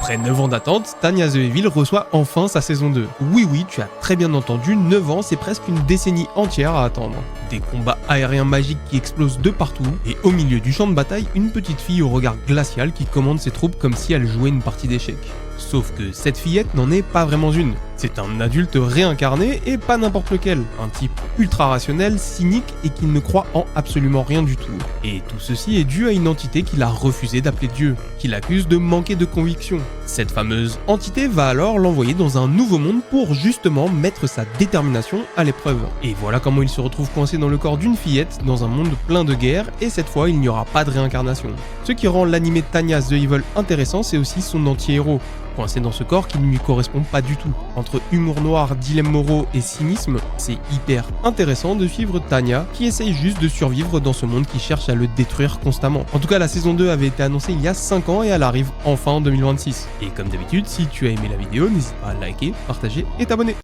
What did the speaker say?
Après 9 ans d'attente, Tanya the Evil reçoit enfin sa saison 2. Oui, tu as très bien entendu, 9 ans c'est presque une décennie entière à attendre. Des combats aériens magiques qui explosent de partout, et au milieu du champ de bataille, une petite fille au regard glacial qui commande ses troupes comme si elle jouait une partie d'échecs. Sauf que cette fillette n'en est pas vraiment une. C'est un adulte réincarné et pas n'importe lequel. Un type ultra rationnel, cynique et qui ne croit en absolument rien du tout. Et tout ceci est dû à une entité qu'il a refusé d'appeler Dieu, qu'il accuse de manquer de conviction. Cette fameuse entité va alors l'envoyer dans un nouveau monde pour justement mettre sa détermination à l'épreuve. Et voilà comment il se retrouve coincé dans le corps d'une fillette dans un monde plein de guerres et cette fois il n'y aura pas de réincarnation. Ce qui rend l'animé Tanya the Evil intéressant, c'est aussi son anti-héros. Coincé dans ce corps qui ne lui correspond pas du tout. Entre humour noir, dilemmes moraux et cynisme, c'est hyper intéressant de suivre Tanya qui essaye juste de survivre dans ce monde qui cherche à le détruire constamment. En tout cas, la saison 2 avait été annoncée il y a 5 ans et elle arrive enfin en 2026. Et comme d'habitude, si tu as aimé la vidéo, n'hésite pas à liker, partager et t'abonner.